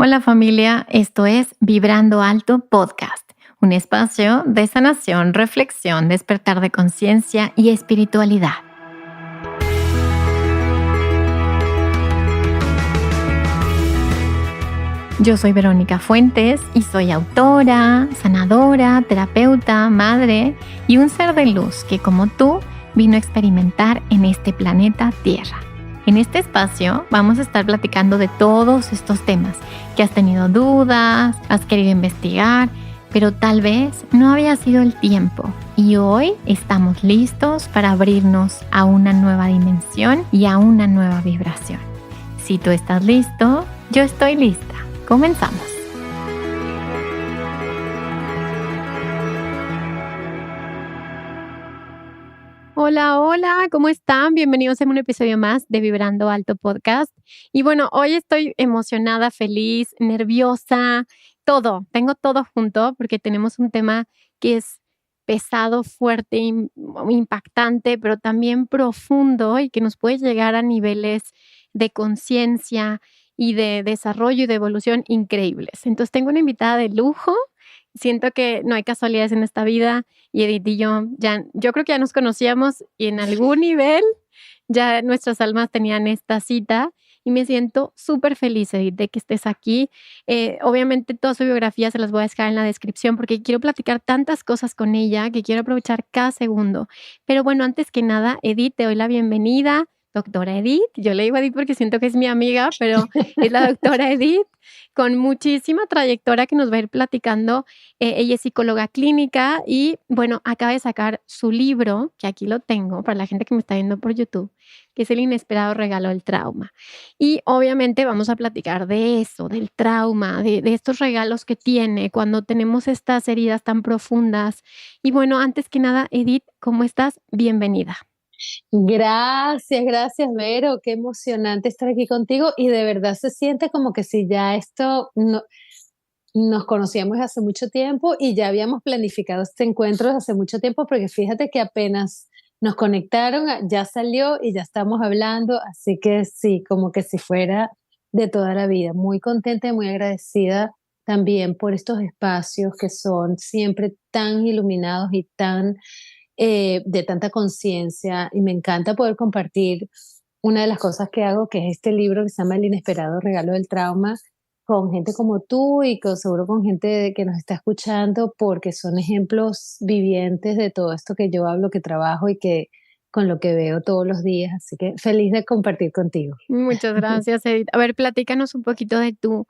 Hola familia, esto es Vibrando Alto Podcast, un espacio de sanación, reflexión, despertar de conciencia y espiritualidad. Yo soy Verónica Fuentes y soy autora, sanadora, terapeuta, madre y un ser de luz que, como tú, vino a experimentar en este planeta Tierra. En este espacio vamos a estar platicando de todos estos temas que has tenido dudas, has querido investigar, pero tal vez no había sido el tiempo. Y hoy estamos listos para abrirnos a una nueva dimensión y a una nueva vibración. Si tú estás listo, yo estoy lista. Comenzamos. Hola, hola, ¿cómo están? Bienvenidos a un episodio más de Vibrando Alto Podcast. Y bueno, hoy estoy emocionada, feliz, nerviosa, tengo todo junto porque tenemos un tema que es pesado, fuerte, impactante, pero también profundo y que nos puede llegar a niveles de conciencia y de desarrollo y de evolución increíbles. Entonces tengo una invitada de lujo. Siento que no hay casualidades en esta vida y Edith y yo creo que ya nos conocíamos y en algún nivel ya nuestras almas tenían esta cita y me siento súper feliz, Edith, de que estés aquí. Obviamente toda su biografía se las voy a dejar en la descripción porque quiero platicar tantas cosas con ella que quiero aprovechar cada segundo. Pero bueno, antes que nada, Edith, te doy la bienvenida. Doctora Edith, yo le digo Edith porque siento que es mi amiga, pero es la doctora Edith con muchísima trayectoria que nos va a ir platicando. Ella es psicóloga clínica y bueno, acaba de sacar su libro, que aquí lo tengo para la gente que me está viendo por YouTube, que es El inesperado regalo del trauma. Y obviamente vamos a platicar de eso, del trauma, de estos regalos que tiene cuando tenemos estas heridas tan profundas. Y bueno, antes que nada, Edith, ¿cómo estás? Bienvenida. Gracias, Vero. Qué emocionante estar aquí contigo y de verdad se siente como que si ya nos conocíamos hace mucho tiempo y ya habíamos planificado este encuentro hace mucho tiempo, porque fíjate que apenas nos conectaron, ya salió y ya estamos hablando, así que sí, como que si fuera de toda la vida. Muy contenta y muy agradecida también por estos espacios que son siempre tan iluminados y tan de tanta conciencia, y me encanta poder compartir una de las cosas que hago, que es este libro que se llama El inesperado regalo del trauma, con gente como tú y seguro con gente que nos está escuchando, porque son ejemplos vivientes de todo esto que yo hablo, que trabajo y que con lo que veo todos los días. Así que feliz de compartir contigo. Muchas gracias, Edith. A ver, platícanos un poquito de tu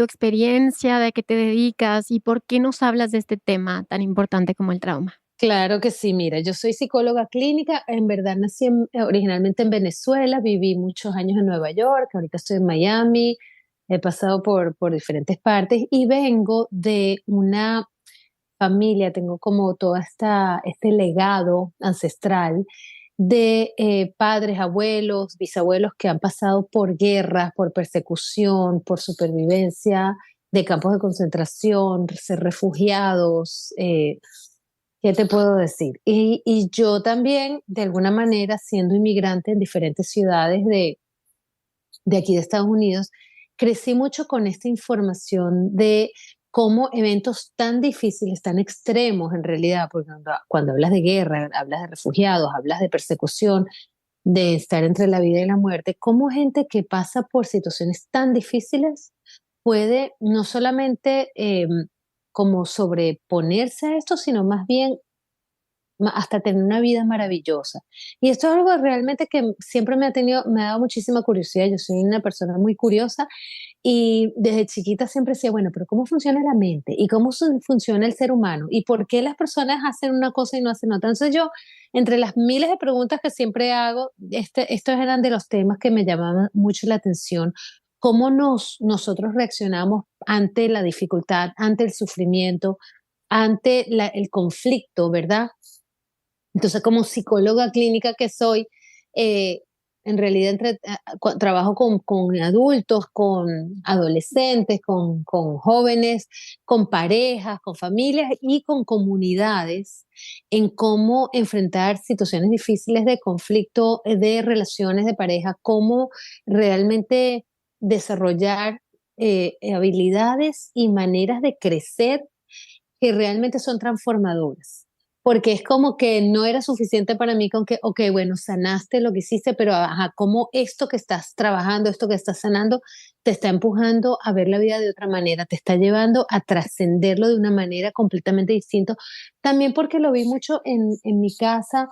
experiencia, de qué te dedicas y por qué nos hablas de este tema tan importante como el trauma. Claro que sí, mira, yo soy psicóloga clínica, en verdad nací originalmente en Venezuela, viví muchos años en Nueva York, ahorita estoy en Miami, he pasado por diferentes partes y vengo de una familia, tengo como todo este legado ancestral de padres, abuelos, bisabuelos que han pasado por guerras, por persecución, por supervivencia de campos de concentración, ser refugiados. ¿Qué te puedo decir? Y yo también, de alguna manera, siendo inmigrante en diferentes ciudades de aquí de Estados Unidos, crecí mucho con esta información de cómo eventos tan difíciles, tan extremos en realidad, porque cuando hablas de guerra, hablas de refugiados, hablas de persecución, de estar entre la vida y la muerte, cómo gente que pasa por situaciones tan difíciles puede no solamente como sobreponerse a esto, sino más bien hasta tener una vida maravillosa. Y esto es algo realmente que siempre me ha dado muchísima curiosidad. Yo soy una persona muy curiosa y desde chiquita siempre decía, bueno, pero ¿cómo funciona la mente? ¿Y cómo funciona el ser humano? ¿Y por qué las personas hacen una cosa y no hacen otra? Entonces yo, entre las miles de preguntas que siempre hago, estos eran de los temas que me llamaban mucho la atención. ¿Cómo nosotros reaccionamos ante la dificultad, ante el sufrimiento, ante el conflicto, ¿verdad? Entonces, como psicóloga clínica que soy, eh, en realidad trabajo con adultos, con adolescentes, con jóvenes, con parejas, con familias y con comunidades en cómo enfrentar situaciones difíciles de conflicto, de relaciones de pareja, cómo realmente desarrollar. habilidades y maneras de crecer que realmente son transformadoras. Porque es como que no era suficiente para mí con que, ok, bueno, sanaste lo que hiciste, pero ajá, cómo esto que estás trabajando, esto que estás sanando, te está empujando a ver la vida de otra manera, te está llevando a trascenderlo de una manera completamente distinta. También porque lo vi mucho en mi casa.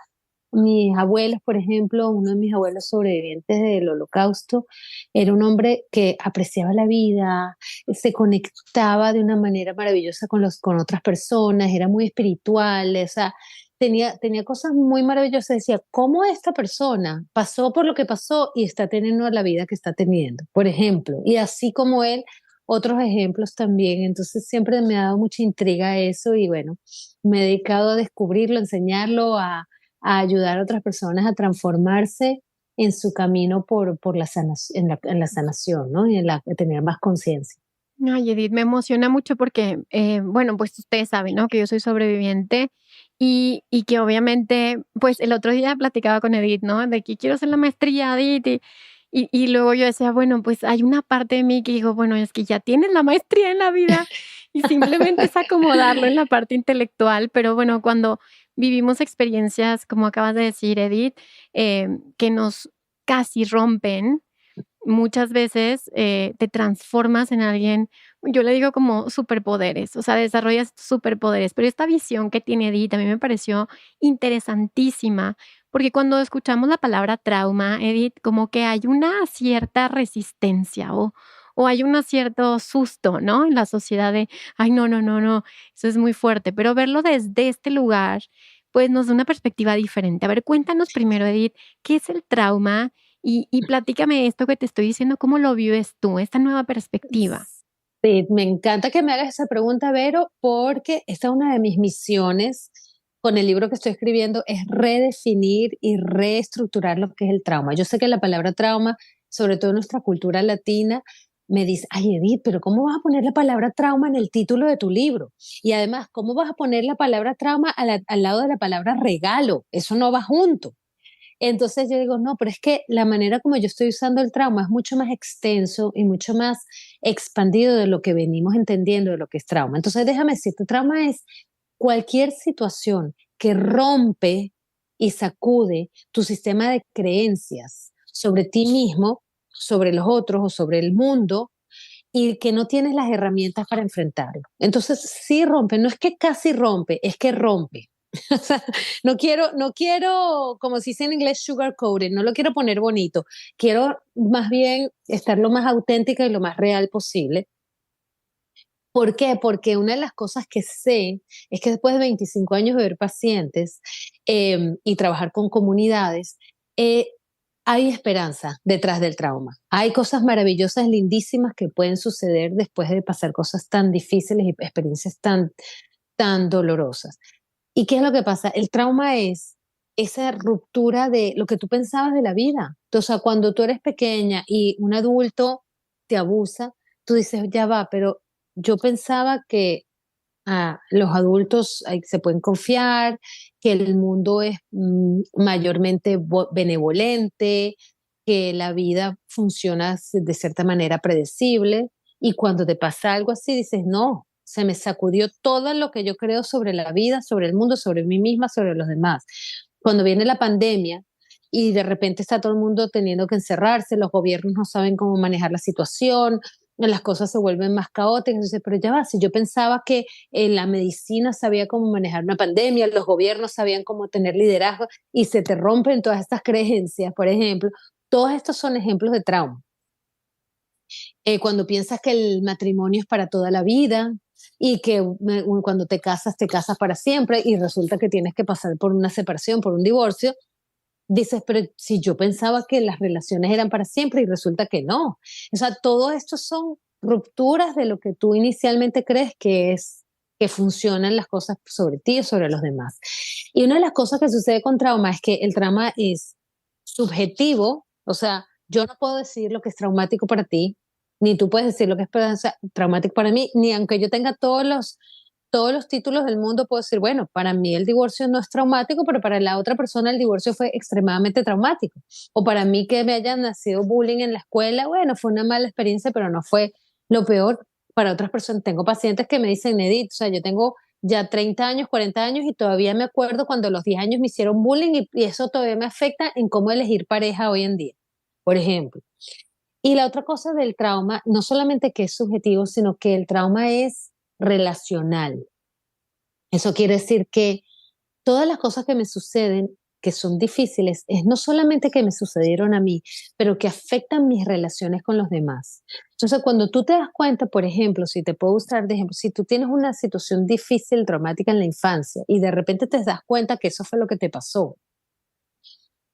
Mis abuelos, por ejemplo, uno de mis abuelos sobrevivientes del Holocausto, era un hombre que apreciaba la vida, se conectaba de una manera maravillosa con otras personas, era muy espiritual, o sea, tenía cosas muy maravillosas. Decía, ¿cómo esta persona pasó por lo que pasó y está teniendo la vida que está teniendo? Por ejemplo, y así como él, otros ejemplos también. Entonces siempre me ha dado mucha intriga eso y bueno, me he dedicado a descubrirlo, a enseñarlo, a ayudar a otras personas a transformarse en su camino por la en la sanación, ¿no? Y en la, tener más conciencia. Ay, Edith, me emociona mucho porque, bueno, pues ustedes saben, ¿no? Que yo soy sobreviviente y que obviamente, pues el otro día platicaba con Edith, ¿no? De que quiero hacer la maestría, Edith, y luego yo decía, bueno, pues hay una parte de mí que digo, bueno, es que ya tienes la maestría en la vida y simplemente es acomodarlo en la parte intelectual, pero bueno, cuando vivimos experiencias, como acabas de decir, Edith, que nos casi rompen, muchas veces, te transformas en alguien, yo le digo como superpoderes, o sea, desarrollas superpoderes, pero esta visión que tiene Edith a mí me pareció interesantísima, porque cuando escuchamos la palabra trauma, Edith, como que hay una cierta resistencia o hay un cierto susto, ¿no? En la sociedad de, ay, no, no, no, no, eso es muy fuerte, pero verlo desde este lugar, pues nos da una perspectiva diferente. A ver, cuéntanos primero, Edith, ¿qué es el trauma? Y platícame esto que te estoy diciendo, ¿cómo lo vives tú, esta nueva perspectiva? Sí, me encanta que me hagas esa pregunta, Vero, porque esta es una de mis misiones con el libro que estoy escribiendo, es redefinir y reestructurar lo que es el trauma. Yo sé que la palabra trauma, sobre todo en nuestra cultura latina, me dice, ay Edith, pero ¿cómo vas a poner la palabra trauma en el título de tu libro? Y además, ¿cómo vas a poner la palabra trauma al lado de la palabra regalo? Eso no va junto. Entonces yo digo, no, pero es que la manera como yo estoy usando el trauma es mucho más extenso y mucho más expandido de lo que venimos entendiendo de lo que es trauma. Entonces déjame decirte, trauma es cualquier situación que rompe y sacude tu sistema de creencias sobre ti mismo, sobre los otros o sobre el mundo y que no tienes las herramientas para enfrentarlo. Entonces sí rompe, no es que casi rompe, es que rompe. O sea, no quiero, como se dice en inglés, sugarcoated, no lo quiero poner bonito. Quiero más bien estar lo más auténtica y lo más real posible. ¿Por qué? Porque una de las cosas que sé es que después de 25 años de ver pacientes y trabajar con comunidades, eh, hay esperanza detrás del trauma. Hay cosas maravillosas, lindísimas que pueden suceder después de pasar cosas tan difíciles y experiencias tan dolorosas. ¿Y qué es lo que pasa? El trauma es esa ruptura de lo que tú pensabas de la vida. O sea, cuando tú eres pequeña y un adulto te abusa, tú dices, ya va, pero yo pensaba que los adultos se pueden confiar, que el mundo es mayormente benevolente, que la vida funciona de cierta manera predecible. Y cuando te pasa algo así, dices, no, se me sacudió todo lo que yo creo sobre la vida, sobre el mundo, sobre mí misma, sobre los demás. Cuando viene la pandemia y de repente está todo el mundo teniendo que encerrarse, los gobiernos no saben cómo manejar la situación, las cosas se vuelven más caóticas. Entonces, pero ya va, si yo pensaba que la medicina sabía cómo manejar una pandemia, los gobiernos sabían cómo tener liderazgo y se te rompen todas estas creencias, por ejemplo, todos estos son ejemplos de trauma. Cuando piensas que el matrimonio es para toda la vida y que cuando te casas para siempre y resulta que tienes que pasar por una separación, por un divorcio, dices, pero si yo pensaba que las relaciones eran para siempre y resulta que no. O sea, todo esto son rupturas de lo que tú inicialmente crees que es que funcionan las cosas sobre ti o sobre los demás. Y una de las cosas que sucede con trauma es que el trauma es subjetivo, o sea, yo no puedo decir lo que es traumático para ti, ni tú puedes decir lo que es traumático para mí, ni aunque yo tenga todos los títulos del mundo, puedo decir, bueno, para mí el divorcio no es traumático, pero para la otra persona el divorcio fue extremadamente traumático. O para mí que me hayan nacido bullying en la escuela, bueno, fue una mala experiencia, pero lo peor para otras personas. Tengo pacientes que me dicen, Edith, o sea, yo tengo ya 30 años, 40 años y todavía me acuerdo cuando a los 10 años me hicieron bullying y eso todavía me afecta en cómo elegir pareja hoy en día, por ejemplo. Y la otra cosa del trauma, no solamente que es subjetivo, sino que el trauma es relacional. Eso quiere decir que todas las cosas que me suceden, que son difíciles, es no solamente que me sucedieron a mí, pero que afectan mis relaciones con los demás. Entonces, cuando tú te das cuenta, por ejemplo, si te puedo usar de ejemplo, si tú tienes una situación difícil, traumática en la infancia, y de repente te das cuenta que eso fue lo que te pasó,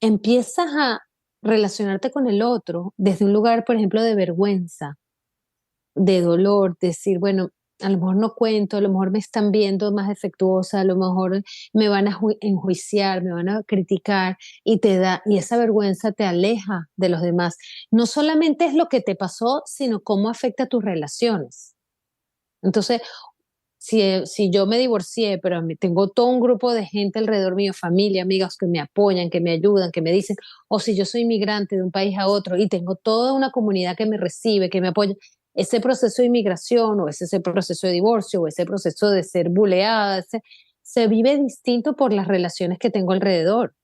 empiezas a relacionarte con el otro desde un lugar, por ejemplo, de vergüenza, de dolor, decir, bueno, a lo mejor no cuento, a lo mejor me están viendo más defectuosa, a lo mejor me van a enjuiciar, me van a criticar y te da, y esa vergüenza te aleja de los demás. No solamente es lo que te pasó, sino cómo afecta tus relaciones. Entonces, si yo me divorcié, pero tengo todo un grupo de gente alrededor mío, familia, amigas que me apoyan, que me ayudan, que me dicen, o si yo soy inmigrante de un país a otro y tengo toda una comunidad que me recibe, que me apoya, ese proceso de inmigración o ese proceso de divorcio o ese proceso de ser buleada, se vive distinto por las relaciones que tengo alrededor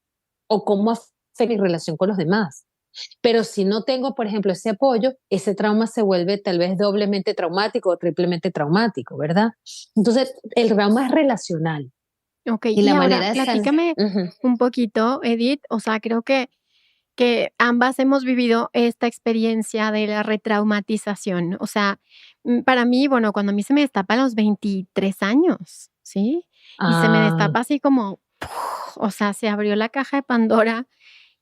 o cómo afecta mi relación con los demás. Pero si no tengo, por ejemplo, ese apoyo, ese trauma se vuelve tal vez doblemente traumático o triplemente traumático, ¿verdad? Entonces, el trauma es relacional Okey, y y la ahora manera de sanar. platícame Ujú. un poquito, Edith, o sea, creo que ambas hemos vivido esta experiencia de la retraumatización. O sea, para mí, bueno, cuando a mí se me destapa a los 23 años, ¿sí? Y se me Ah, destapa así como, o sea, se abrió la caja de Pandora.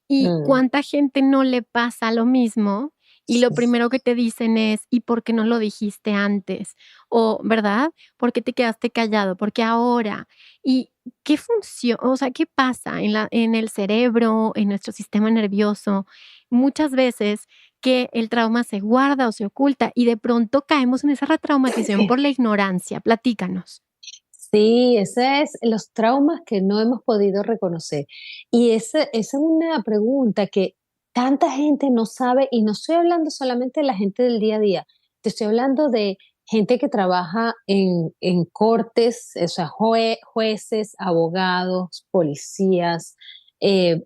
¿Y mm, cuánta gente no le pasa lo mismo? Y lo sí. primero que te dicen es: "¿Y por qué no lo dijiste antes?". O, ¿verdad? ¿Por qué te quedaste callado? ¿Por qué ahora? ¿Y qué función o sea, qué pasa en el cerebro, en nuestro sistema nervioso? Muchas veces que el trauma se guarda o se oculta y de pronto caemos en esa retraumatización por la ignorancia. Platícanos. Sí, ese es los traumas que no hemos podido reconocer. Y esa es una pregunta que tanta gente no sabe, y no estoy hablando solamente de la gente del día a día, te estoy hablando de gente que trabaja en cortes, o sea, jueces, abogados, policías, eh,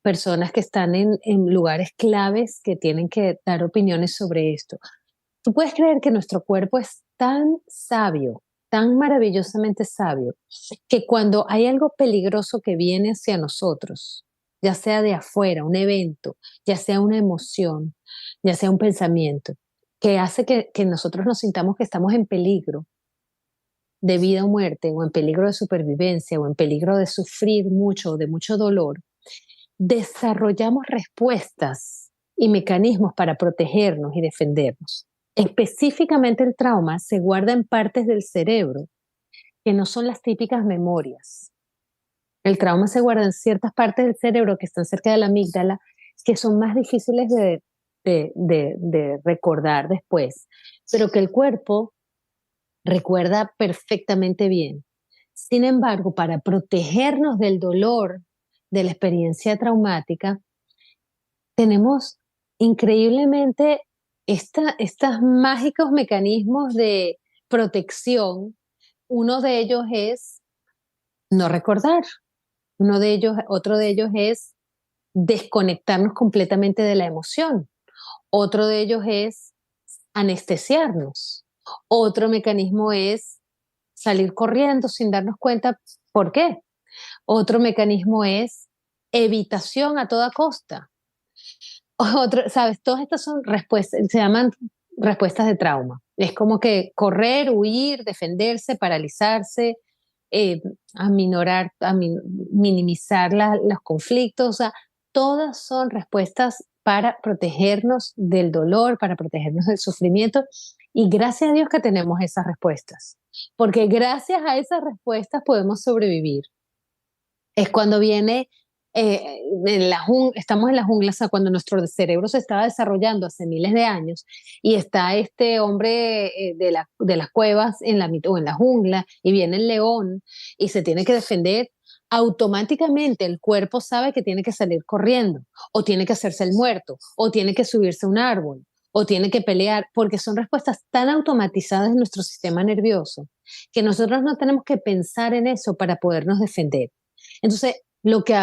personas que están en lugares claves que tienen que dar opiniones sobre esto. ¿Tú puedes creer que nuestro cuerpo es tan sabio, tan maravillosamente sabio, que cuando hay algo peligroso que viene hacia nosotros, ya sea de afuera, un evento, ya sea una emoción, ya sea un pensamiento, que hace que nosotros nos sintamos que estamos en peligro de vida o muerte, o en peligro de supervivencia, o en peligro de sufrir mucho, o de mucho dolor, desarrollamos respuestas y mecanismos para protegernos y defendernos? Específicamente el trauma se guarda en partes del cerebro que no son las típicas memorias. El trauma se guarda en ciertas partes del cerebro que están cerca de la amígdala, que son más difíciles de recordar después, pero que el cuerpo recuerda perfectamente bien. Sin embargo, para protegernos del dolor de la experiencia traumática, tenemos increíblemente estos mágicos mecanismos de protección. Uno de ellos es no recordar. Otro de ellos es desconectarnos completamente de la emoción. Otro de ellos es anestesiarnos. Otro mecanismo es salir corriendo sin darnos cuenta por qué. Otro mecanismo es evitación a toda costa. Otro, ¿sabes? Todas estas son respuestas, se llaman respuestas de trauma. Es como que correr, huir, defenderse, paralizarse, eh, aminorar, minimizar los conflictos. O sea, todas son respuestas para protegernos del dolor, para protegernos del sufrimiento. Y gracias a Dios que tenemos esas respuestas, porque gracias a esas respuestas podemos sobrevivir. Es cuando viene, estamos en la jungla, o sea, cuando nuestro cerebro se estaba desarrollando hace miles de años y está este hombre de las cuevas o en la jungla y viene el león y se tiene que defender, automáticamente el cuerpo sabe que tiene que salir corriendo o tiene que hacerse el muerto o tiene que subirse a un árbol o tiene que pelear, porque son respuestas tan automatizadas en nuestro sistema nervioso que nosotros no tenemos que pensar en eso para podernos defender. Entonces, lo que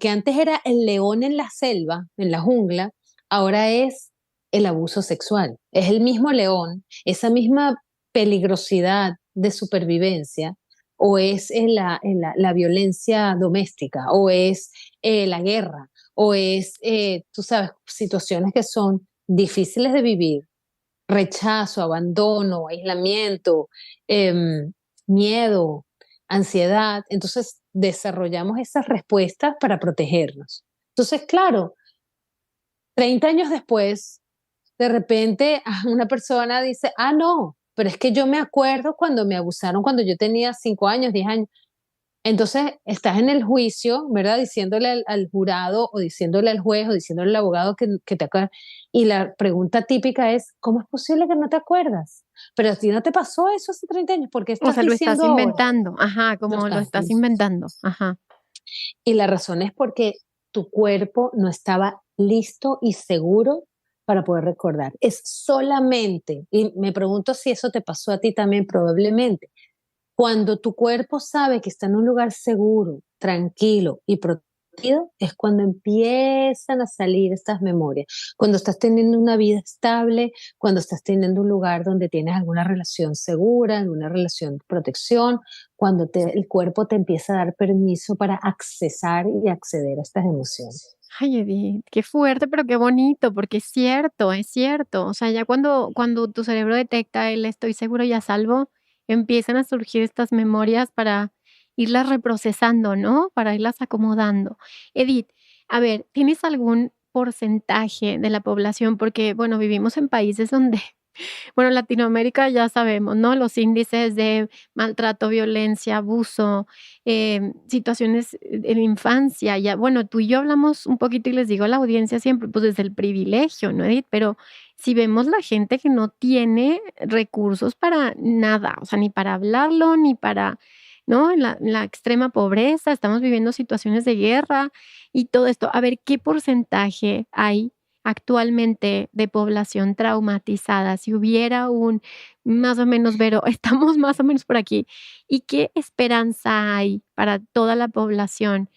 antes era el león en la selva, en la jungla, ahora es el abuso sexual. Es el mismo león, esa misma peligrosidad de supervivencia, o es la violencia doméstica, o es la guerra, o es, tú sabes, situaciones que son difíciles de vivir, rechazo, abandono, aislamiento, miedo, ansiedad. Entonces desarrollamos esas respuestas para protegernos. Entonces, claro, 30 años después, de repente una persona dice, ah, no, pero es que yo me acuerdo cuando me abusaron cuando yo tenía 5 años, 10 años. Entonces, estás en el juicio, ¿verdad? Diciéndole al jurado o diciéndole al juez o diciéndole al abogado que te acuerdas. Y la pregunta típica es, ¿cómo es posible que no te acuerdas? Pero a ti no te pasó eso hace 30 años, ¿por qué O estás sea, lo estás diciendo ahora? inventando, ajá, No como lo estás. estás inventando, ajá. Y la razón es porque tu cuerpo no estaba listo y seguro para poder recordar. Es solamente, y me pregunto si eso te pasó a ti también probablemente, cuando tu cuerpo sabe que está en un lugar seguro, tranquilo y protegido, es cuando empiezan a salir estas memorias. Cuando estás teniendo una vida estable, cuando estás teniendo un lugar donde tienes alguna relación segura, alguna relación de protección, cuando el cuerpo te empieza a dar permiso para accesar y acceder a estas emociones. Ay, Edith, qué fuerte, pero qué bonito, porque es cierto, es cierto. O sea, ya cuando tu cerebro detecta el estoy seguro y a salvo, empiezan a surgir estas memorias para irlas reprocesando, ¿no? Para irlas acomodando. Edith, a ver, ¿tienes algún porcentaje de la población? Porque, bueno, vivimos en países donde bueno, Latinoamérica ya sabemos, ¿no? Los índices de maltrato, violencia, abuso, situaciones en la infancia, ya, bueno, tú y yo hablamos un poquito y les digo a la audiencia siempre, pues desde el privilegio, ¿no, Edith? Pero si vemos la gente que no tiene recursos para nada, o sea, ni para hablarlo, ni para, ¿no? En la extrema pobreza, estamos viviendo situaciones de guerra y todo esto. A ver, ¿qué porcentaje hay actualmente de población traumatizada? Si hubiera un más o menos, Vero, estamos más o menos por aquí. ¿Y qué esperanza hay para toda la población?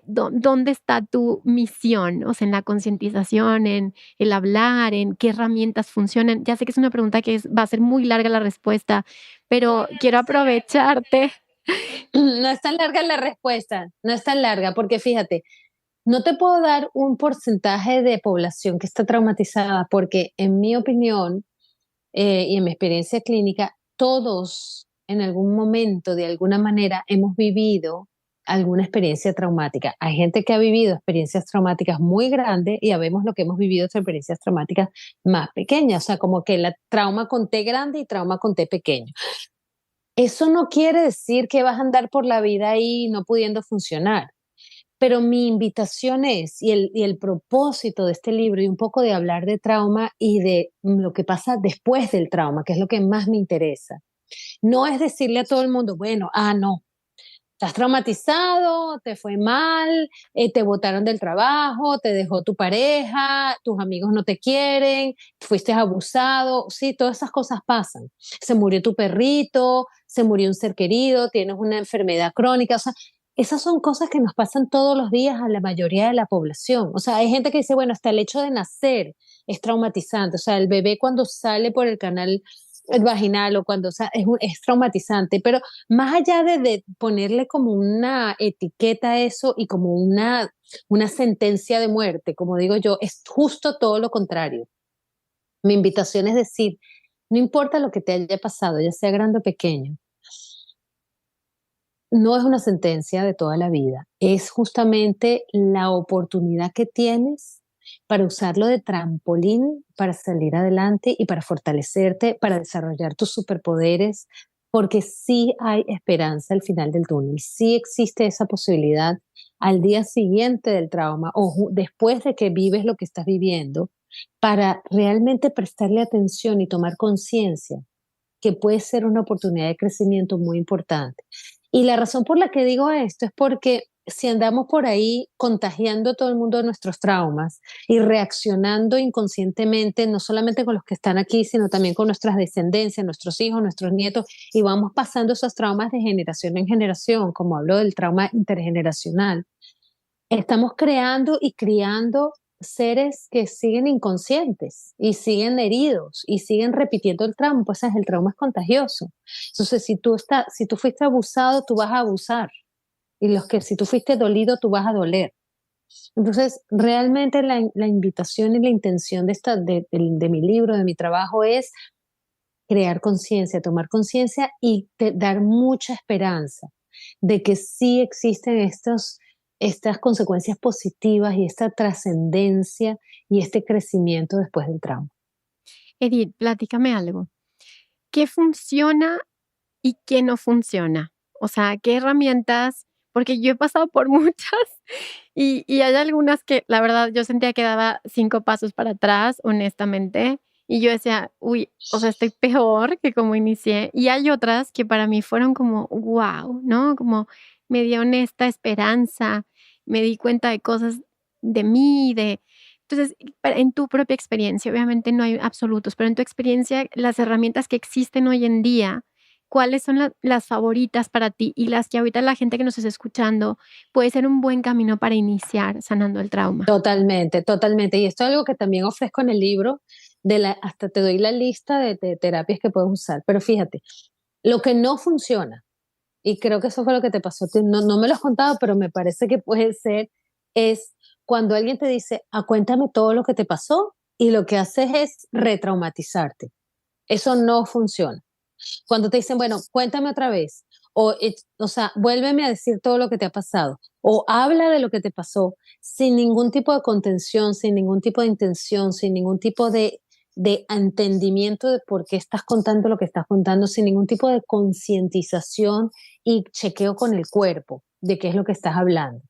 ¿Dónde está tu misión? O sea, en la concientización, en el hablar, en qué herramientas funcionan. Ya sé que es una pregunta que va a ser muy larga la respuesta, pero quiero aprovecharte. No es tan larga la respuesta, no es tan larga, porque fíjate, no te puedo dar un porcentaje de población que está traumatizada, porque en mi opinión y en mi experiencia clínica, todos en algún momento, de alguna manera, hemos vivido alguna experiencia traumática. Hay gente que ha vivido experiencias traumáticas muy grandes y sabemos lo que hemos vivido experiencias traumáticas más pequeñas, o sea, como que la trauma con T grande y trauma con T pequeño. Eso no quiere decir que vas a andar por la vida ahí no pudiendo funcionar. Pero mi invitación es, y el propósito de este libro, y un poco de hablar de trauma y de lo que pasa después del trauma, que es lo que más me interesa, no es decirle a todo el mundo, bueno, no, estás traumatizado, te fue mal, te botaron del trabajo, te dejó tu pareja, tus amigos no te quieren, fuiste abusado, sí, todas esas cosas pasan. Se murió tu perrito, se murió un ser querido, tienes una enfermedad crónica, o sea, esas son cosas que nos pasan todos los días a la mayoría de la población. O sea, hay gente que dice, bueno, hasta el hecho de nacer es traumatizante. O sea, el bebé cuando sale por el canal vaginal o cuando es traumatizante, pero más allá de ponerle como una etiqueta a eso y como una sentencia de muerte, como digo yo, es justo todo lo contrario. Mi invitación es decir, no importa lo que te haya pasado, ya sea grande o pequeño, no es una sentencia de toda la vida, es justamente la oportunidad que tienes para usarlo de trampolín para salir adelante y para fortalecerte, para desarrollar tus superpoderes, porque sí hay esperanza al final del túnel, sí existe esa posibilidad al día siguiente del trauma o después de que vives lo que estás viviendo, para realmente prestarle atención y tomar conciencia que puede ser una oportunidad de crecimiento muy importante. Y la razón por la que digo esto es porque si andamos por ahí contagiando a todo el mundo de nuestros traumas y reaccionando inconscientemente, no solamente con los que están aquí, sino también con nuestras descendencias, nuestros hijos, nuestros nietos, y vamos pasando esos traumas de generación en generación, como hablo del trauma intergeneracional, estamos creando y criando seres que siguen inconscientes y siguen heridos y siguen repitiendo el trauma, pues el trauma es contagioso. Entonces, si tú fuiste abusado, tú vas a abusar. Y los que si tú fuiste dolido, tú vas a doler. Entonces, realmente la invitación y la intención de mi libro, de mi trabajo, es crear conciencia, tomar conciencia y dar mucha esperanza de que sí existen estas consecuencias positivas y esta trascendencia y este crecimiento después del trauma. Edith, platícame algo. ¿Qué funciona y qué no funciona? O sea, ¿qué herramientas? Porque yo he pasado por muchas y hay algunas que la verdad yo sentía que daba 5 pasos para atrás, honestamente, y yo decía: "Uy, o sea, estoy peor que como inicié", y hay otras que para mí fueron como guau, ¿no? Como me dieron esta esperanza, me di cuenta de cosas de mí, de entonces, en tu propia experiencia, obviamente no hay absolutos, pero en tu experiencia, las herramientas que existen hoy en día, ¿cuáles son las favoritas para ti y las que ahorita la gente que nos está escuchando puede ser un buen camino para iniciar sanando el trauma? Totalmente, totalmente. Y esto es algo que también ofrezco en el libro, hasta te doy la lista de terapias que puedes usar. Pero fíjate, lo que no funciona, y creo que eso fue lo que te pasó, no, no me lo has contado, pero me parece que puede ser, es cuando alguien te dice, cuéntame todo lo que te pasó y lo que haces es retraumatizarte. Eso no funciona. Cuando te dicen, bueno, cuéntame otra vez, o sea, vuélveme a decir todo lo que te ha pasado, o habla de lo que te pasó sin ningún tipo de contención, sin ningún tipo de intención, sin ningún tipo de entendimiento de por qué estás contando lo que estás contando, sin ningún tipo de concientización y chequeo con el cuerpo de qué es lo que estás hablando.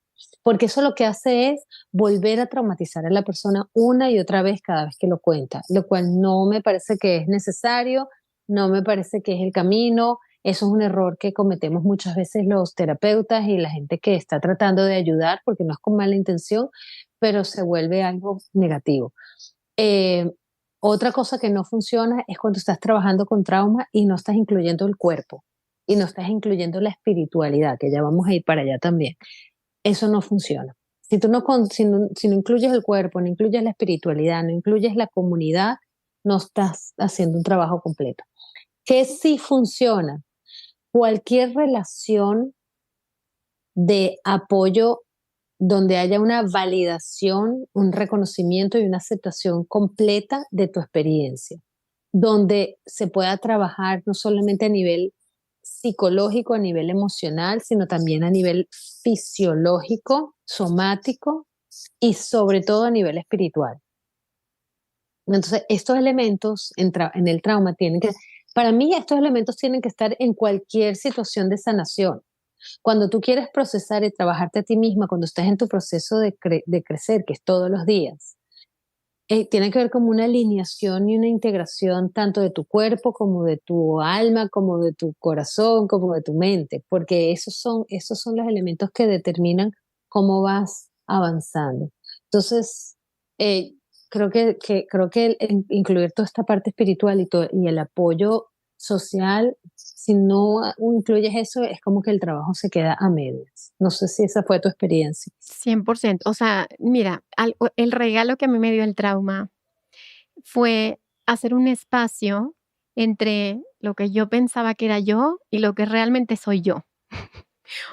Porque eso lo que hace es volver a traumatizar a la persona una y otra vez cada vez que lo cuenta, lo cual no me parece que es necesario, no me parece que es el camino. Eso es un error que cometemos muchas veces los terapeutas y la gente que está tratando de ayudar, porque no es con mala intención, pero se vuelve algo negativo. Eh, Otra cosa que no funciona es cuando estás trabajando con trauma y no estás incluyendo el cuerpo y no estás incluyendo la espiritualidad, que ya vamos a ir para allá también. Eso no funciona. Si no incluyes el cuerpo, no incluyes la espiritualidad, no incluyes la comunidad, no estás haciendo un trabajo completo. ¿Qué sí funciona? Cualquier relación de apoyo donde haya una validación, un reconocimiento y una aceptación completa de tu experiencia, donde se pueda trabajar no solamente a nivel psicológico, a nivel emocional, sino también a nivel fisiológico, somático y sobre todo a nivel espiritual. Entonces, estos elementos en el trauma para mí estos elementos tienen que estar en cualquier situación de sanación. Cuando tú quieres procesar y trabajarte a ti misma, cuando estás en tu proceso de crecer, que es todos los días, tiene que ver como una alineación y una integración tanto de tu cuerpo como de tu alma, como de tu corazón, como de tu mente, porque esos son los elementos que determinan cómo vas avanzando. Entonces, eh, creo que incluir toda esta parte espiritual y el apoyo social, si no incluyes eso, es como que el trabajo se queda a medias. No sé si esa fue tu experiencia. 100%. O sea, mira, el regalo que a mí me dio el trauma fue hacer un espacio entre lo que yo pensaba que era yo y lo que realmente soy yo.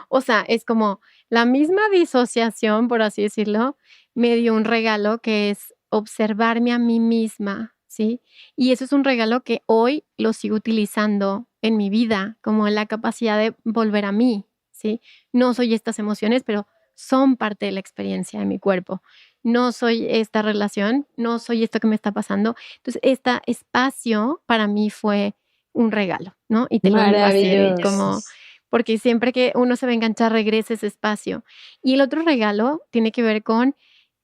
O sea, es como la misma disociación, por así decirlo, me dio un regalo que es observarme a mí misma, ¿sí? Y eso es un regalo que hoy lo sigo utilizando en mi vida, como la capacidad de volver a mí, ¿sí? No soy estas emociones, pero son parte de la experiencia de mi cuerpo. No soy esta relación, no soy esto que me está pasando. Entonces, este espacio para mí fue un regalo, ¿no? Y te lo digo así, Edith, como Maravilloso. porque siempre que uno se va a enganchar, regresa ese espacio. Y el otro regalo tiene que ver con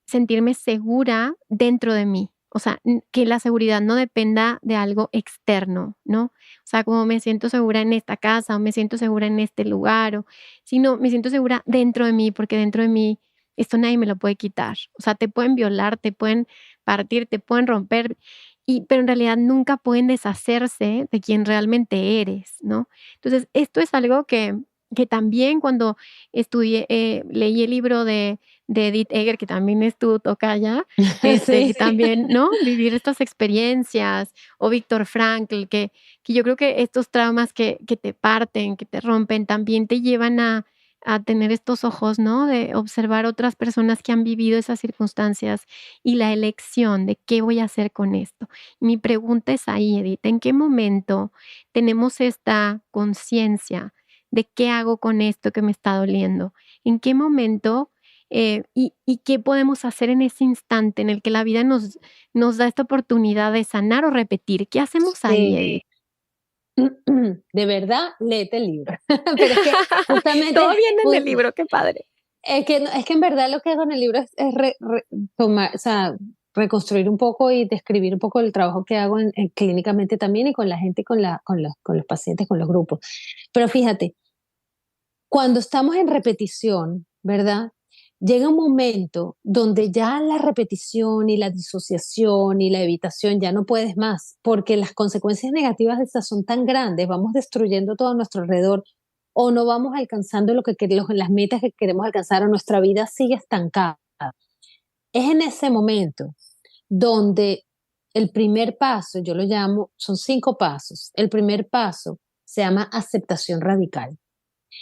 sentirme segura dentro de mí. O sea, que la seguridad no dependa de algo externo, ¿no? O sea, como me siento segura en esta casa o me siento segura en este lugar, sino me siento segura dentro de mí, porque dentro de mí esto nadie me lo puede quitar. O sea, te pueden violar, te pueden partir, te pueden romper, pero en realidad nunca pueden deshacerse de quien realmente eres, ¿no? Entonces, esto es algo que también cuando leí el libro de Edith Eger, que también es tu tocaya, Sí, que también, ¿no? Vivir estas experiencias, o Víctor Frankl, que yo creo que estos traumas que te parten, que te rompen, también te llevan a tener estos ojos, ¿no? De observar otras personas que han vivido esas circunstancias y la elección de qué voy a hacer con esto. Mi pregunta es ahí, Edith, ¿en qué momento tenemos esta conciencia de qué hago con esto que me está doliendo? ¿En qué momento y qué podemos hacer en ese instante en el que la vida nos da esta oportunidad de sanar o repetir? ¿Qué hacemos ahí, sí. Edith? De verdad, léete el libro. Pero es que justamente, Todo viene en el libro, qué padre. es que en verdad lo que hago en el libro es tomar, o sea, reconstruir un poco y describir un poco el trabajo que hago clínicamente también y con la gente, con los pacientes, con los grupos. Pero fíjate, cuando estamos en repetición, ¿verdad? Llega un momento donde ya la repetición y la disociación y la evitación ya no puedes más, porque las consecuencias negativas de estas son tan grandes, vamos destruyendo todo a nuestro alrededor o no vamos alcanzando las metas que queremos alcanzar o nuestra vida sigue estancada. Es en ese momento donde el primer paso, yo lo llamo, son 5 pasos. El primer paso se llama aceptación radical.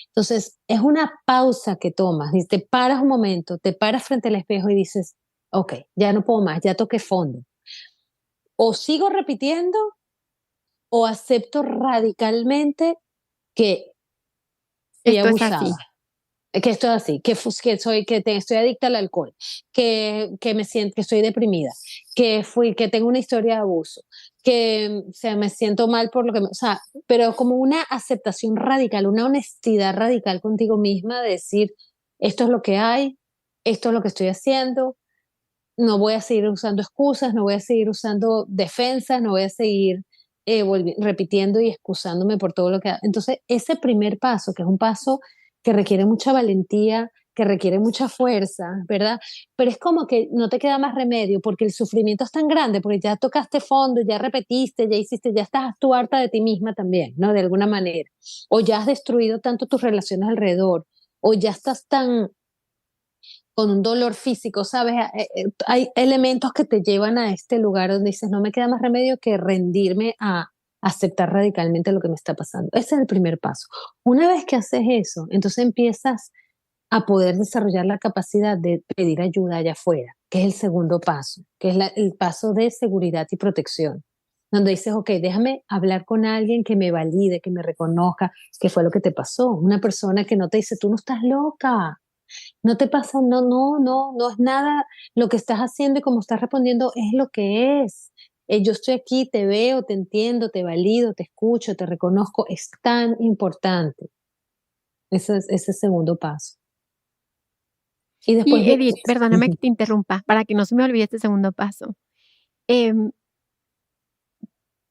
Entonces, es una pausa que tomas, y te paras un momento, te paras frente al espejo y dices, ok, ya no puedo más, ya toqué fondo. O sigo repitiendo o acepto radicalmente que fui Esto es abusada, así. que estoy así, estoy adicta al alcohol, que me siento, que estoy deprimida, que tengo una historia de abuso, o sea, me siento mal por lo que, o sea, pero como una aceptación radical, una honestidad radical contigo misma de decir, esto es lo que hay, esto es lo que estoy haciendo, no voy a seguir usando excusas, no voy a seguir usando defensas, no voy a seguir repitiendo y excusándome por todo lo que... Entonces, ese primer paso, que es un paso que requiere mucha valentía, que requiere mucha fuerza, ¿verdad? Pero es como que no te queda más remedio porque el sufrimiento es tan grande, porque ya tocaste fondo, ya repetiste, ya hiciste, ya estás tú harta de ti misma también, ¿no? De alguna manera. O ya has destruido tanto tus relaciones alrededor, o ya estás tan con un dolor físico, ¿sabes? Hay elementos que te llevan a este lugar donde dices, no me queda más remedio que rendirme a aceptar radicalmente lo que me está pasando. Ese es el primer paso. Una vez que haces eso, entonces empiezas a poder desarrollar la capacidad de pedir ayuda allá afuera, que es el segundo paso, que es el paso de seguridad y protección, donde dices, ok, déjame hablar con alguien que me valide, que me reconozca qué fue lo que te pasó. Una persona que no te dice, tú no estás loca, no te pasa, no es nada lo que estás haciendo y como estás respondiendo es lo que es. Yo estoy aquí, te veo, te entiendo, te valido, te escucho, te reconozco. Es tan importante ese segundo paso. Y después Y de... Edith, perdóname que te interrumpa, para que no se me olvide este segundo paso. Em,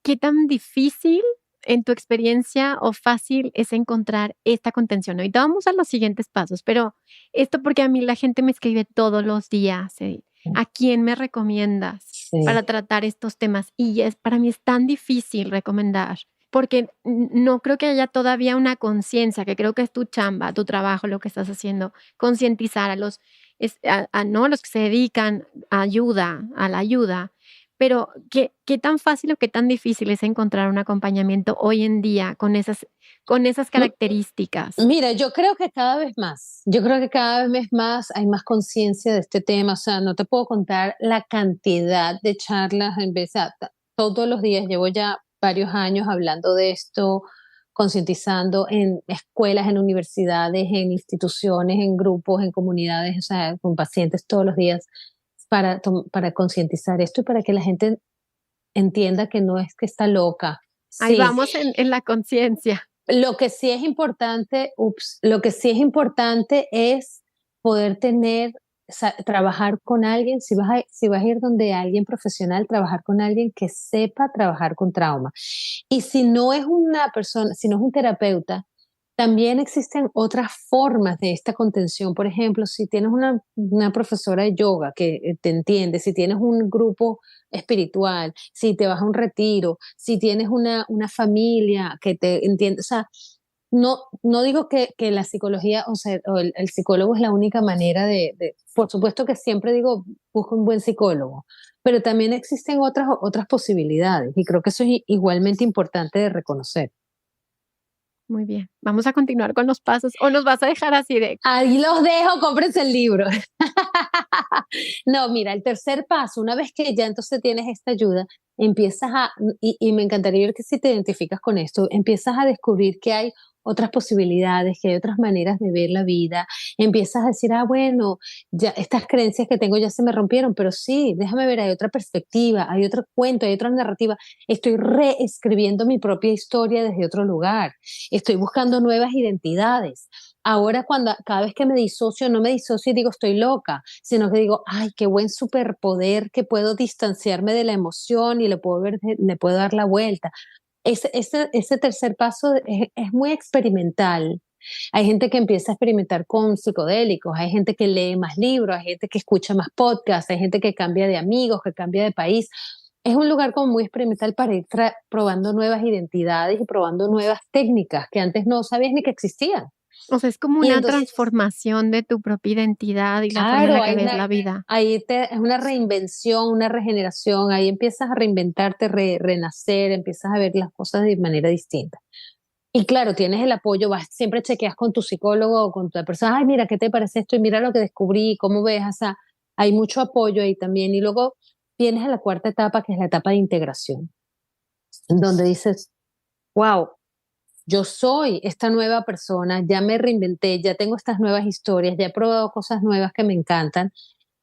¿Qué tan difícil en tu experiencia o fácil es encontrar esta contención? Ahorita vamos a los siguientes pasos, pero esto porque a mí la gente me escribe todos los días, Edith. ¿A quién me recomiendas Sí. para tratar estos temas? Y para mí es tan difícil recomendar, porque no creo que haya todavía una conciencia, que creo que es tu chamba, tu trabajo, lo que estás haciendo, concientizar a no, los que se dedican a la ayuda, pero, ¿qué tan fácil o qué tan difícil es encontrar un acompañamiento hoy en día con esas características? Mira, yo creo que cada vez más, yo creo que cada vez más hay más conciencia de este tema, o sea, no te puedo contar la cantidad de charlas, todos los días, llevo ya varios años hablando de esto, concientizando en escuelas, en universidades, en instituciones, en grupos, en comunidades, o sea, con pacientes todos los días para concientizar esto y para que la gente entienda que no es que está loca. Ahí Sí, vamos en la conciencia. lo que sí es importante, lo que sí es importante es poder tener trabajar con alguien, si vas a ir donde alguien profesional, trabajar con alguien que sepa trabajar con trauma. Y si no es una persona, si no es un terapeuta, también existen otras formas de esta contención. Por ejemplo, si tienes una profesora de yoga que te entiende, si tienes un grupo espiritual, si te vas a un retiro, si tienes una familia que te entiende, o sea, no digo que la psicología, o sea, o el psicólogo es la única manera por supuesto que siempre digo, busca un buen psicólogo, pero también existen otras posibilidades y creo que eso es igualmente importante de reconocer. Muy bien. Vamos a continuar con los pasos o nos vas a dejar así de... Ahí los dejo, cómprense el libro. No, mira, el tercer paso, una vez que ya entonces tienes esta ayuda, empiezas y me encantaría ver que si te identificas con esto, empiezas a descubrir que hay otras posibilidades, que hay otras maneras de ver la vida, empiezas a decir, ah, bueno, ya estas creencias que tengo ya se me rompieron, pero sí, déjame ver, hay otra perspectiva, hay otro cuento, hay otra narrativa, estoy reescribiendo mi propia historia desde otro lugar, estoy buscando nuevas identidades. Ahora cada vez que me disocio, no me disocio y digo estoy loca, sino que digo, ay, qué buen superpoder que puedo distanciarme de la emoción y le puedo dar la vuelta. Ese tercer paso es muy experimental. Hay gente que empieza a experimentar con psicodélicos, hay gente que lee más libros, hay gente que escucha más podcasts, hay gente que cambia de amigos, que cambia de país. Es un lugar como muy experimental para ir probando nuevas identidades y probando nuevas técnicas que antes no sabías ni que existían. O sea, es como Y una entonces, transformación de tu propia identidad y la forma en la claro, que ves la vida. es una reinvención, una regeneración, ahí empiezas a reinventarte, renacer, empiezas a ver las cosas de manera distinta. Y claro, tienes el apoyo, siempre chequeas con tu psicólogo o con tu persona, ay, mira, ¿qué te parece esto? Y mira lo que descubrí, cómo ves, o sea, hay mucho apoyo ahí también. Y luego vienes a la cuarta etapa, que es la etapa de integración, en donde dices, wow, yo soy esta nueva persona, ya me reinventé, ya tengo estas nuevas historias, ya he probado cosas nuevas que me encantan,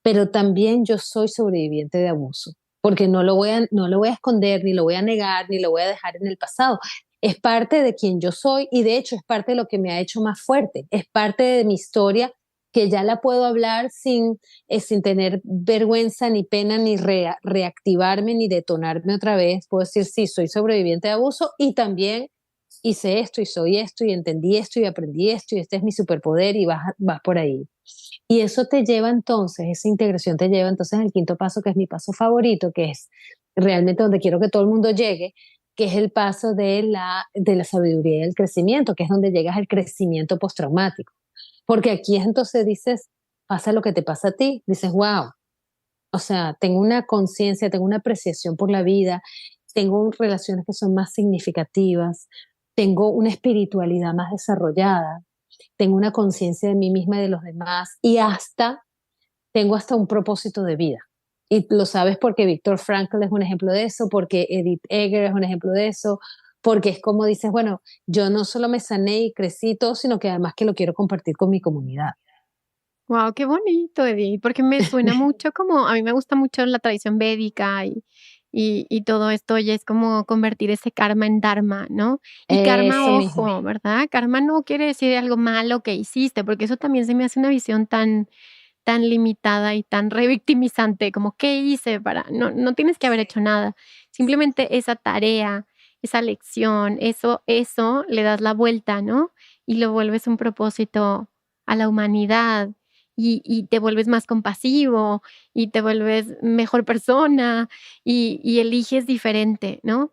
pero también yo soy sobreviviente de abuso, porque no lo voy a esconder, ni lo voy a negar, ni lo voy a dejar en el pasado. Es parte de quien yo soy y de hecho es parte de lo que me ha hecho más fuerte, es parte de mi historia que ya la puedo hablar sin tener vergüenza, ni pena, ni reactivarme, ni detonarme otra vez. Puedo decir, sí, soy sobreviviente de abuso y también hice esto y soy esto y entendí esto y aprendí esto y este es mi superpoder y vas por ahí. Y eso te lleva entonces, esa integración te lleva entonces al quinto paso, que es mi paso favorito, que es realmente donde quiero que todo el mundo llegue, que es el paso de la sabiduría y el crecimiento, que es donde llegas al crecimiento postraumático. Porque aquí es entonces dices, pasa lo que te pasa a ti, dices, wow, o sea, tengo una conciencia, tengo una apreciación por la vida, tengo relaciones que son más significativas, tengo una espiritualidad más desarrollada, tengo una conciencia de mí misma y de los demás y tengo hasta un propósito de vida. Y lo sabes porque Viktor Frankl es un ejemplo de eso, porque Edith Eger es un ejemplo de eso, porque es como dices, bueno, yo no solo me sané y crecí todo, sino que además que lo quiero compartir con mi comunidad. Wow, qué bonito, Edith, porque me suena mucho como, a mí me gusta mucho la tradición védica y todo esto, y es como convertir ese karma en dharma, ¿no? Y karma, Eso mismo. ojo, ¿verdad? Karma no quiere decir algo malo que hiciste, porque eso también se me hace una visión tan limitada y tan revictimizante, como ¿qué hice para? No, no tienes que haber hecho nada. Simplemente esa tarea, esa lección, eso le das la vuelta, ¿no? Y lo vuelves un propósito a la humanidad y te vuelves más compasivo y te vuelves mejor persona y eliges diferente, ¿no?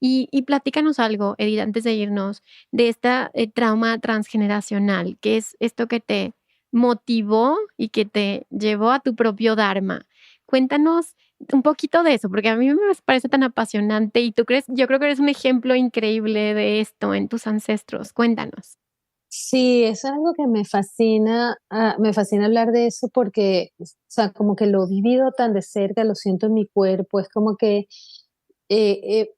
Y platícanos algo, Edith, antes de irnos, de esta trauma transgeneracional, que es esto que te motivó y que te llevó a tu propio dharma. Cuéntanos un poquito de eso, porque a mí me parece tan apasionante y tú crees, yo creo que eres un ejemplo increíble de esto en tus ancestros. Cuéntanos. Sí, eso es algo que me fascina hablar de eso porque, o sea, como que lo he vivido tan de cerca, lo siento en mi cuerpo, es como que he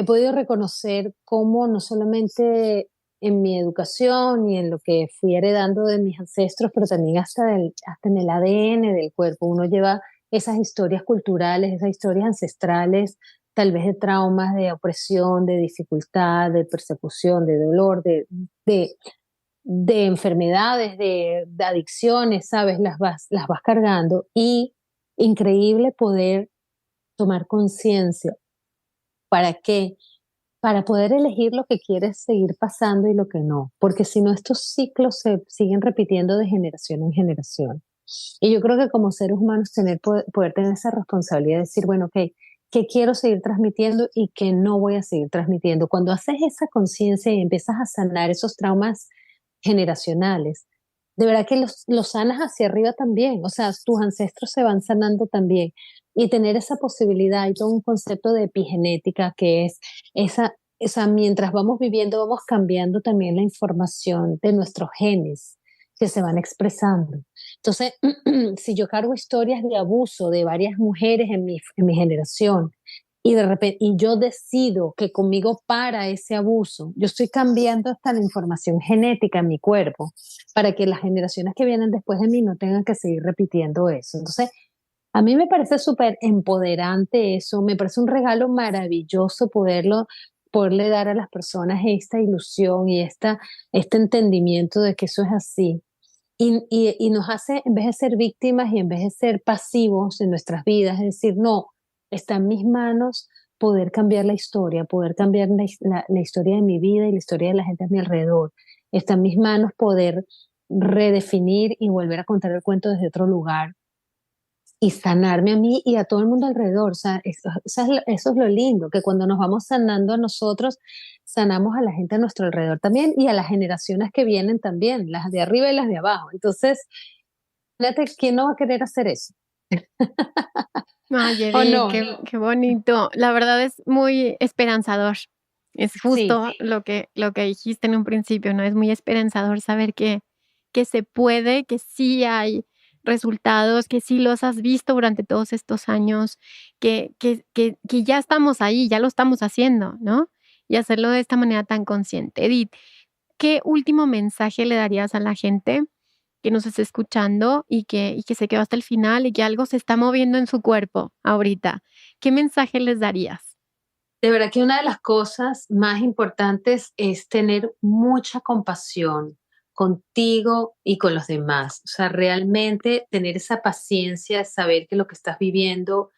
podido reconocer cómo no solamente en mi educación y en lo que fui heredando de mis ancestros, pero también hasta en el ADN del cuerpo, uno lleva esas historias culturales, esas historias ancestrales, tal vez de traumas, de opresión, de dificultad, de persecución, de dolor, de de enfermedades, de adicciones, ¿sabes? Las vas cargando y increíble poder tomar conciencia. ¿Para qué? Para poder elegir lo que quieres seguir pasando y lo que no, porque si no estos ciclos se siguen repitiendo de generación en generación. Y yo creo que como seres humanos poder tener esa responsabilidad de decir, bueno, ok, ¿qué quiero seguir transmitiendo y qué no voy a seguir transmitiendo? Cuando haces esa conciencia y empiezas a sanar esos traumas generacionales, de verdad que los sanas hacia arriba también, o sea, tus ancestros se van sanando también. Y tener esa posibilidad y todo un concepto de epigenética que es esa, mientras vamos viviendo, vamos cambiando también la información de nuestros genes que se van expresando. Entonces, si yo cargo historias de abuso de varias mujeres en mi generación y de repente y yo decido que conmigo para ese abuso, yo estoy cambiando hasta la información genética en mi cuerpo para que las generaciones que vienen después de mí no tengan que seguir repitiendo eso. Entonces, a mí me parece súper empoderante eso, me parece un regalo maravilloso poderle dar a las personas esta ilusión y este entendimiento de que eso es así. Y nos hace, en vez de ser víctimas y en vez de ser pasivos en nuestras vidas, es decir, no, está en mis manos poder cambiar la historia, poder cambiar la historia de mi vida y la historia de la gente a mi alrededor. Está en mis manos poder redefinir y volver a contar el cuento desde otro lugar y sanarme a mí y a todo el mundo alrededor. O sea, eso es lo lindo, que cuando nos vamos sanando a nosotros, sanamos a la gente a nuestro alrededor también y a las generaciones que vienen también, las de arriba y las de abajo. Entonces, fíjate, ¿quién no va a querer hacer eso? Ay, ¿O Edith, no? qué bonito. La verdad es muy esperanzador. Es Sí, justo lo que dijiste en un principio, ¿no? Es muy esperanzador saber que se puede, que sí hay resultados, que sí los has visto durante todos estos años, que ya estamos ahí, ya lo estamos haciendo, ¿no? Y hacerlo de esta manera tan consciente. Edith, ¿qué último mensaje le darías a la gente que nos esté escuchando y que se quedó hasta el final y que algo se está moviendo en su cuerpo ahorita? ¿Qué mensaje les darías? de verdad que una de las cosas más importantes es tener mucha compasión contigo y con los demás. O sea, realmente tener esa paciencia de saber que lo que estás viviendo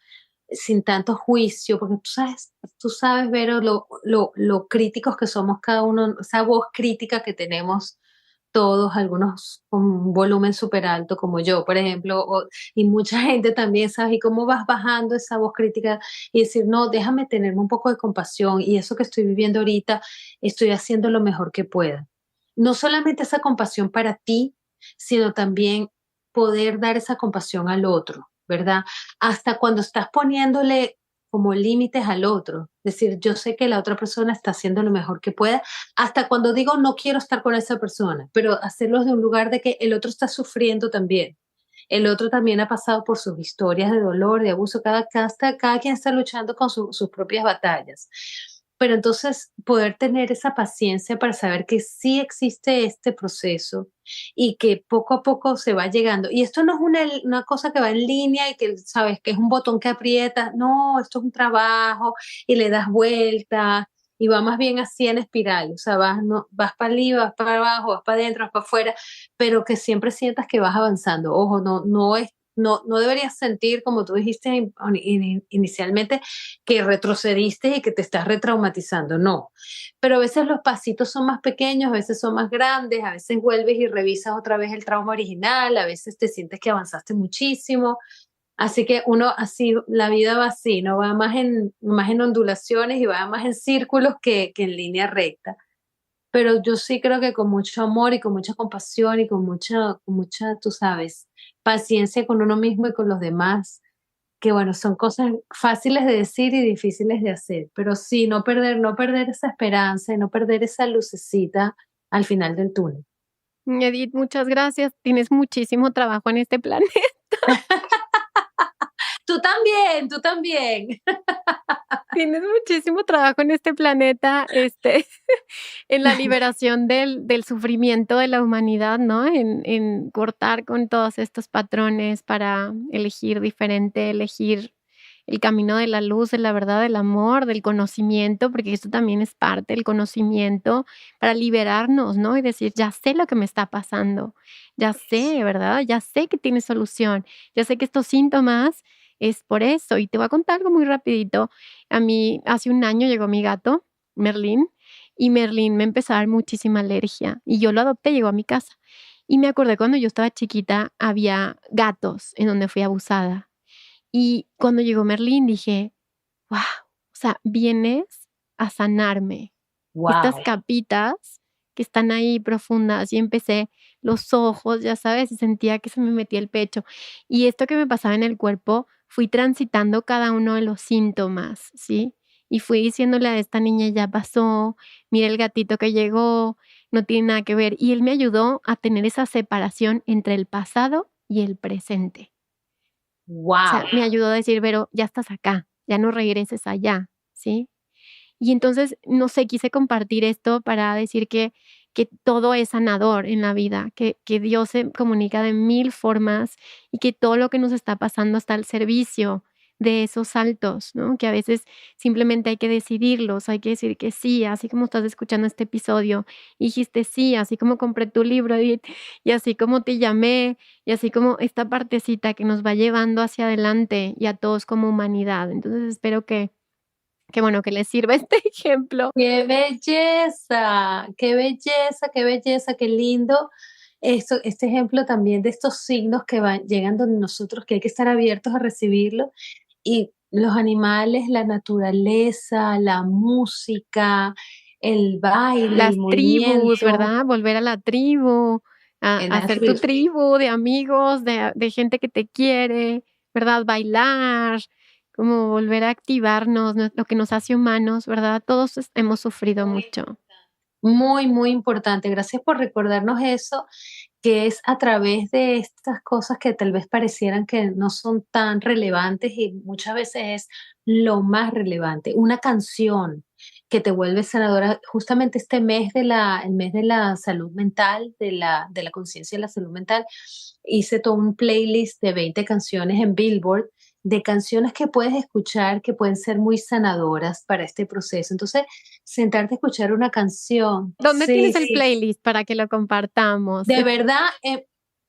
sin tanto juicio, porque tú sabes, Vero, lo críticos que somos cada uno, esa voz crítica que tenemos todos, algunos con un volumen súper alto, como yo, por ejemplo, y mucha gente también, ¿sabes? Y cómo vas bajando esa voz crítica y decir, no, déjame tenerme un poco de compasión y eso que estoy viviendo ahorita, estoy haciendo lo mejor que pueda. No solamente esa compasión para ti, sino también poder dar esa compasión al otro, ¿verdad? Hasta cuando estás poniéndole como límites al otro, decir, yo sé que la otra persona está haciendo lo mejor que pueda, hasta cuando digo no quiero estar con esa persona, pero hacerlo de un lugar de que el otro está sufriendo también. El otro también ha pasado por sus historias de dolor, de abuso, cada quien está luchando con sus propias batallas. Pero entonces poder tener esa paciencia para saber que sí existe este proceso y que poco a poco se va llegando. Y esto no es una cosa que va en línea y que sabes que es un botón que aprietas, no, esto es un trabajo y le das vuelta y va más bien así en espiral, o sea, vas, no, vas para arriba, vas para abajo, vas para adentro, vas para afuera, pero que siempre sientas que vas avanzando. Ojo, no deberías sentir, como tú dijiste inicialmente, que retrocediste y que te estás retraumatizando, no. Pero a veces los pasitos son más pequeños, a veces son más grandes, a veces vuelves y revisas otra vez el trauma original, a veces te sientes que avanzaste muchísimo. Así que uno así, la vida va así, no va más en ondulaciones y va más en círculos que en línea recta. Pero yo sí creo que con mucho amor y con mucha compasión y con mucha, tú sabes, paciencia con uno mismo y con los demás, que bueno, son cosas fáciles de decir y difíciles de hacer, pero sí, no perder esa esperanza y no perder esa lucecita al final del túnel. Edith, muchas gracias. Tienes muchísimo trabajo en este planeta. Tú también, tú también. Tienes muchísimo trabajo en este planeta, en la liberación del sufrimiento de la humanidad, ¿no? En cortar con todos estos patrones para elegir diferente, elegir el camino de la luz, de la verdad, del amor, del conocimiento, porque esto también es parte del conocimiento para liberarnos, ¿no? Y decir, ya sé lo que me está pasando, ya sé, ¿verdad? Ya sé que tiene solución, ya sé que estos síntomas es por eso. Y te voy a contar algo muy rapidito. A mí hace un año llegó mi gato, Merlín, y Merlín me empezó a dar muchísima alergia y yo lo adopté, llegó a mi casa. Y me acordé cuando yo estaba chiquita, había gatos en donde fui abusada. Y cuando llegó Merlín dije, wow, o sea, vienes a sanarme. Estas Wow. capitas que están ahí profundas y empecé los ojos, ya sabes, y sentía que se me metía el pecho. Y esto que me pasaba en el cuerpo, fui transitando cada uno de los síntomas, ¿sí? Y fui diciéndole a esta niña, ya pasó, mira el gatito que llegó, no tiene nada que ver. Y él me ayudó a tener esa separación entre el pasado y el presente. O sea, Wow. me ayudó a decir, Vero, ya estás acá, ya no regreses allá, ¿sí? Y entonces, no sé, quise compartir esto para decir que todo es sanador en la vida, que Dios se comunica de mil formas y que todo lo que nos está pasando está al servicio de esos saltos, ¿no? Que a veces simplemente hay que decidirlos, hay que decir que sí, así como estás escuchando este episodio, y dijiste sí, así como compré tu libro, Edith, y así como te llamé, y así como esta partecita que nos va llevando hacia adelante y a todos como humanidad. Entonces espero que bueno, que les sirva este ejemplo. Qué belleza, qué belleza, qué belleza, qué lindo. Esto, este ejemplo también de estos signos que van, llegan donde nosotros, que hay que estar abiertos a recibirlo. Y los animales, la naturaleza, la música, el baile, el Las tribus, movimiento, ¿verdad? Volver a la tribu, a hacer tu tribu de amigos, de gente que te quiere, ¿verdad? Bailar, como volver a activarnos, lo que nos hace humanos, ¿verdad? Todos hemos sufrido mucho. muy, muy importante. Gracias por recordarnos eso, que es a través de estas cosas que tal vez parecieran que no son tan relevantes y muchas veces es lo más relevante. Una canción que te vuelve sanadora. Justamente este mes el mes de la salud mental, de la conciencia de la salud mental, hice todo un playlist de 20 canciones en Billboard de canciones que puedes escuchar que pueden ser muy sanadoras para este proceso. Entonces, sentarte a escuchar una canción. ¿Dónde Sí, tienes el sí. playlist para que lo compartamos? De verdad,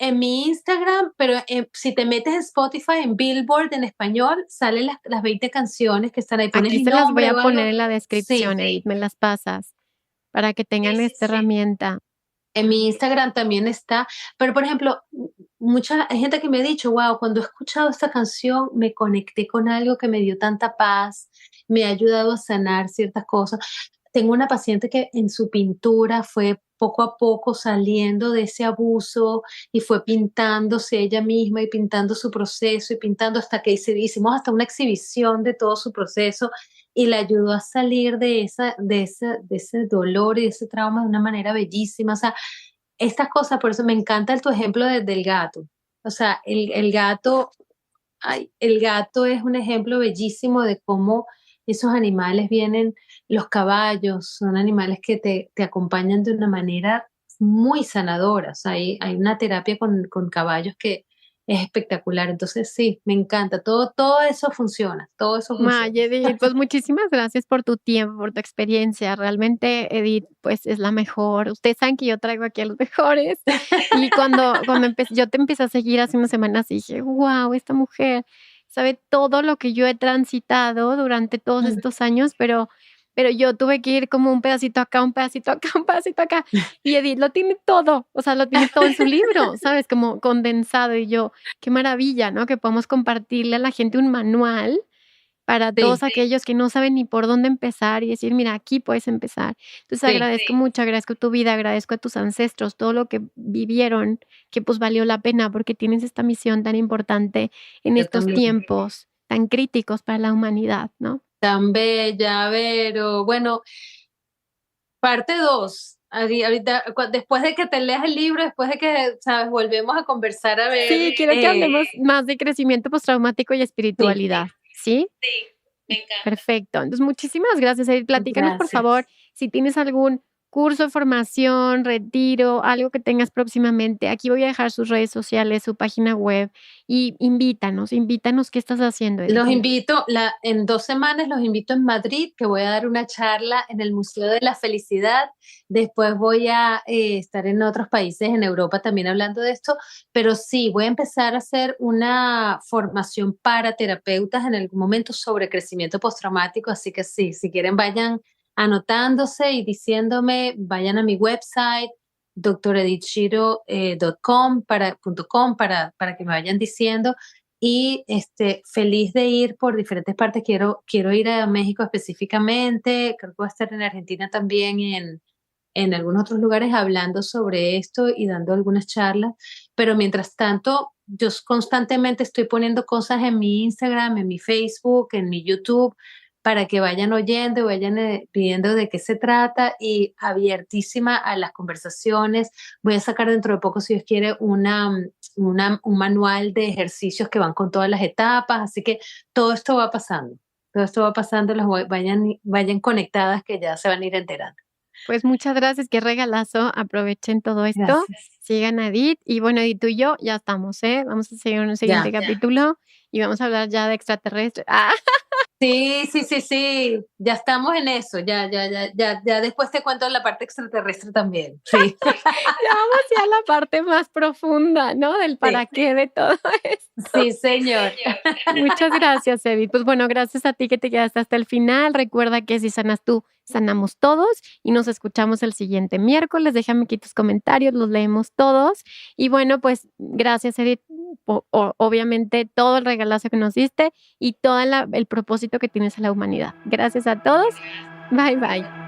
en mi Instagram, pero si te metes en Spotify, en Billboard en español, salen las 20 canciones que están ahí. Pones Aquí mi se las voy nombre a o algo. poner en la Sí, descripción, Edith, me las pasas para que tengan esta herramienta. en mi Instagram también está. Pero, por ejemplo, hay gente que me ha dicho, wow, cuando he escuchado esta canción me conecté con algo que me dio tanta paz, me ha ayudado a sanar ciertas cosas. Tengo una paciente que en su pintura fue poco a poco saliendo de ese abuso y fue pintándose ella misma y pintando su proceso y pintando hasta que hicimos hasta una exhibición de todo su proceso y le ayudó a salir de ese dolor y de ese trauma de una manera bellísima. O sea, estas cosas, por eso me encanta tu ejemplo del gato. O sea, el gato, ay, el gato es un ejemplo bellísimo de cómo esos animales vienen, los caballos son animales que te acompañan de una manera muy sanadora. O sea, hay una terapia con caballos que es espectacular. Entonces, sí, me encanta. Todo eso funciona, todo eso Ay, funciona. Edith, pues muchísimas gracias por tu tiempo, por tu experiencia. Realmente, Edith, pues es la mejor. Ustedes saben que yo traigo aquí a los mejores. Y yo te empecé a seguir hace unas semanas y dije, wow, esta mujer sabe todo lo que yo he transitado durante todos estos años, pero yo tuve que ir como un pedacito acá, un pedacito acá, un pedacito acá. Y Edith lo tiene todo, o sea, lo tiene todo en su libro, ¿sabes? Como condensado. Y yo, qué maravilla, ¿no? Que podamos compartirle a la gente un manual para Sí, todos aquellos que no saben ni por dónde empezar y decir, mira, aquí puedes empezar. Entonces sí, agradezco mucho, agradezco tu vida, agradezco a tus ancestros, todo lo que vivieron, que pues valió la pena porque tienes esta misión tan importante en yo estos también. tiempos tan críticos para la humanidad, ¿no? Tan bella, Vero. Bueno, parte 2. Ahorita, después de que te leas el libro, después de que, sabes, volvemos a conversar a ver. Sí, quiero que hablemos más de crecimiento postraumático y Sí, espiritualidad, ¿sí? Perfecto. Entonces, muchísimas gracias, Edith. Platícanos, por favor, gracias. si tienes algún curso, formación, retiro, algo que tengas próximamente. Aquí voy a dejar sus redes sociales, su página web y invítanos, ¿qué estás haciendo, Edith? Los invito, en 2 semanas los invito en Madrid, que voy a dar una charla en el Museo de la Felicidad. Después voy a estar en otros países en Europa también hablando de esto, pero sí, voy a empezar a hacer una formación para terapeutas en algún momento sobre crecimiento postraumático, así que sí, si quieren vayan anotándose y diciéndome, vayan a mi website doctoredithshiro.com para que me vayan diciendo y feliz de ir por diferentes partes. Quiero ir a México específicamente, creo que voy a estar en Argentina también y en algunos otros lugares hablando sobre esto y dando algunas charlas, pero mientras tanto, yo constantemente estoy poniendo cosas en mi Instagram, en mi Facebook, en mi YouTube, para que vayan oyendo y vayan pidiendo de qué se trata y abiertísima a las conversaciones. Voy a sacar dentro de poco, si Dios quiere, un manual de ejercicios que van con todas las etapas, así que todo esto va pasando. Todo esto va pasando, vayan conectadas que ya se van a ir enterando. Pues muchas gracias, qué regalazo. Aprovechen todo esto, Gracias. sigan a Edith y bueno, Edith, tú y yo ya estamos, ¿eh? Vamos a seguir en un siguiente Ya. capítulo y vamos a hablar ya de extraterrestres. ¡Ah! Sí, sí, sí, sí, ya estamos en eso, ya después te cuento la parte extraterrestre también, sí. Ya vamos ya a la parte más profunda, ¿no? Del para Sí, qué de todo esto. sí, señor. Muchas gracias, Edith. Pues bueno, gracias a ti que te quedaste hasta el final. Recuerda que si sanas tú, sanamos todos y nos escuchamos el siguiente miércoles. Déjame aquí tus comentarios, los leemos todos. Y bueno, pues gracias, Edith, obviamente todo el regalazo que nos diste y todo el propósito que tienes a la humanidad. Gracias a todos. Bye, bye.